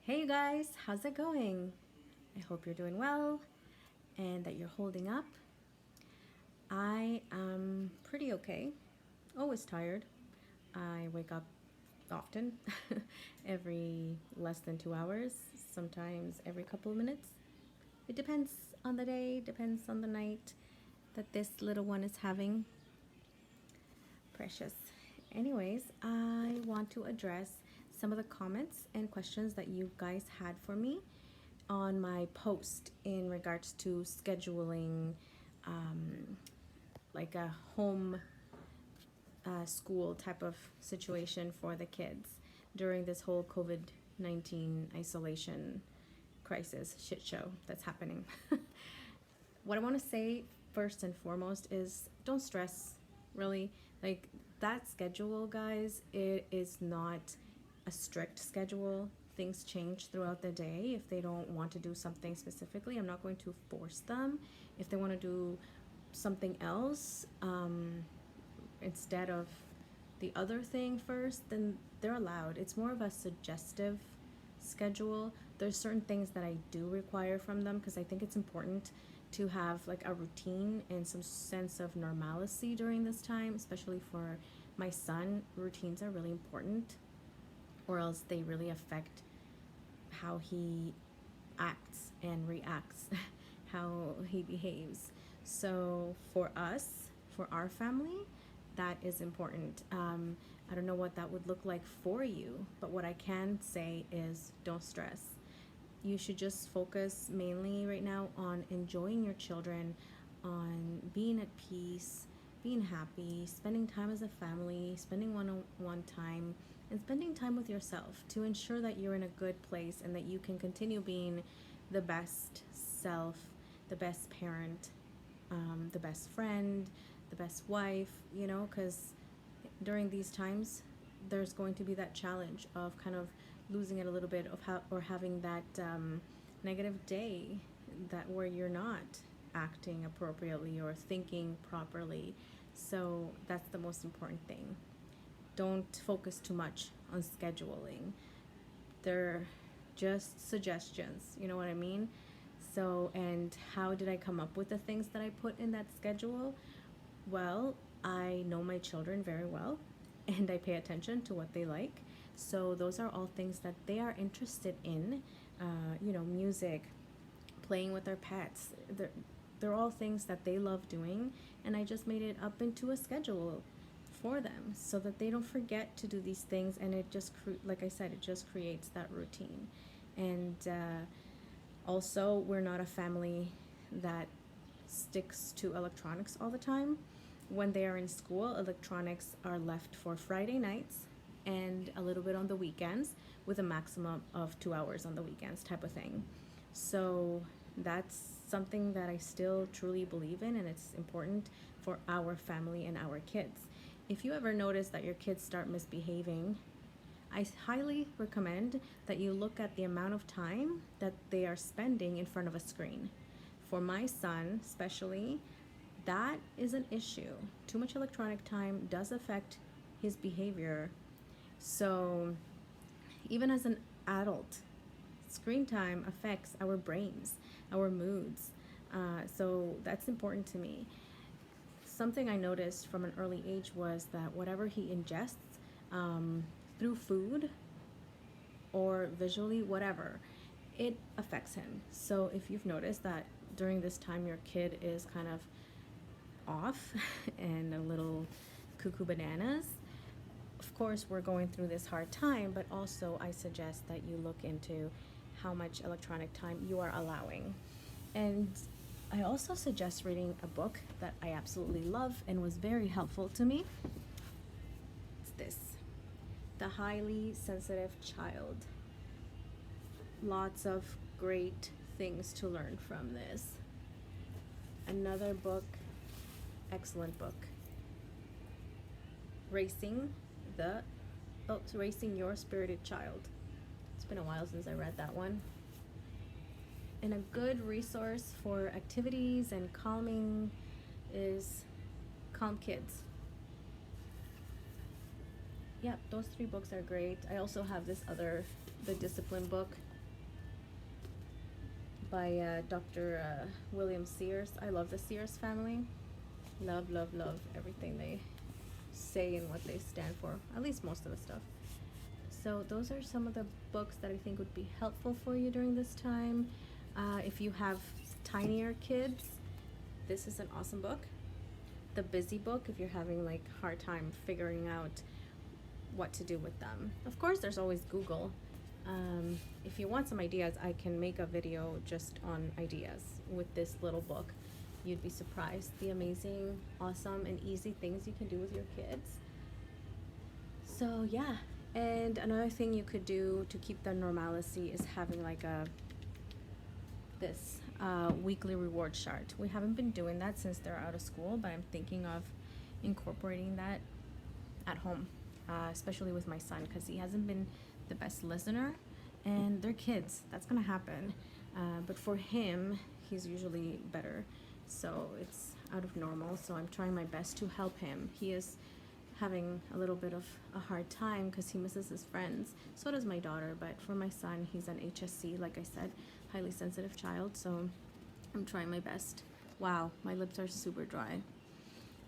Hey you guys, how's it going? I hope you're doing well and that you're holding up. I am pretty okay. Always tired. I wake up often, every less than 2 hours, sometimes every couple of minutes. It depends on the day, depends on the night that this little one is having. Precious. Anyways, I want to address some of the comments and questions that you guys had for me on my post in regards to scheduling like a home school type of situation for the kids during this whole COVID-19 isolation crisis shit show that's happening. What I want to say first and foremost is don't stress, really. Like that schedule, guys, it is not a strict schedule. Things change throughout the day. If they don't want to do something specifically, I'm not going to force them. If they want to do something else instead of the other thing first, then they're allowed. It's more of a suggestive schedule. There's certain things that I do require from them because I think it's important to have like a routine and some sense of normalcy during this time, especially for my son. Routines are really important, or else they really affect how he acts and reacts, how he behaves. So for us, for our family, that is important. I don't know what that would look like for you, but what I can say is don't stress. You should just focus mainly right now on enjoying your children, on being at peace, being happy, spending time as a family, spending one-on-one time, and spending time with yourself to ensure that you're in a good place and that you can continue being the best self, the best parent, the best friend, the best wife, because during these times, there's going to be that challenge of kind of losing it a little bit of or having that negative day that where you're not acting appropriately or thinking properly. So that's the most important thing. Don't focus too much on scheduling. They're just suggestions, you know what I mean? So, and how did I come up with the things that I put in that schedule? Well, I know my children very well and I pay attention to what they like. So those are all things that they are interested in, music, playing with their pets. They're all things that they love doing, and I just made it up into a schedule for them so that they don't forget to do these things, and it just, like I said, it just creates that routine. And also, we're not a family that sticks to electronics all the time. When they are in school, electronics are left for Friday nights and a little bit on the weekends, with a maximum of 2 hours on the weekends type of thing. So that's something that I still truly believe in, and it's important for our family and our kids. If you ever notice that your kids start misbehaving, I highly recommend that you look at the amount of time that they are spending in front of a screen. For my son especially, that is an issue. Too much electronic time does affect his behavior. So even as an adult, screen time affects our brains, our moods. So that's important to me. Something I noticed from an early age was that whatever he ingests through food or visually, whatever, it affects him. So if you've noticed that during this time your kid is kind of off and a little cuckoo bananas, of course we're going through this hard time, but also I suggest that you look into how much electronic time you are allowing. And I also suggest reading a book that I absolutely love and was very helpful to me. It's this, The Highly Sensitive Child. Lots of great things to learn from this. Another book, excellent book, Racing Your Spirited Child. It's been a while since I read that one. And a good resource for activities and calming is Calm Kids. Yep, those three books are great. I also have this other, The Discipline book. by Dr. William Sears. I love the Sears family. Love, love, love everything they say and what they stand for, at least most of the stuff. So those are some of the books that I think would be helpful for you during this time. If you have tinier kids, this is an awesome book. The Busy Book, if you're having like hard time figuring out what to do with them. Of course, there's always Google. If you want some ideas, I can make a video just on ideas with this little book. You'd be surprised the amazing, awesome, and easy things you can do with your kids. So yeah, and another thing you could do to keep the normalcy is having like this weekly reward chart. We haven't been doing that since they're out of school, but I'm thinking of incorporating that at home, especially with my son, because he hasn't been the best listener, and they're kids, that's gonna happen, but for him, he's usually better, so it's out of normal. So I'm trying my best to help him. He is having a little bit of a hard time because he misses his friends. So does my daughter, but for my son, he's an HSC, like I said, highly sensitive child, so I'm trying my best. Wow, my lips are super dry.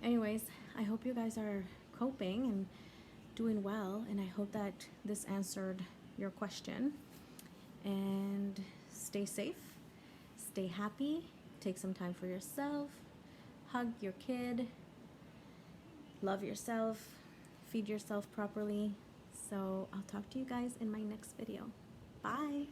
Anyways, I hope you guys are coping and doing well, and I hope that this answered your question. And stay safe, stay happy, take some time for yourself, hug your kid, love yourself, feed yourself properly. So I'll talk to you guys in my next video. Bye.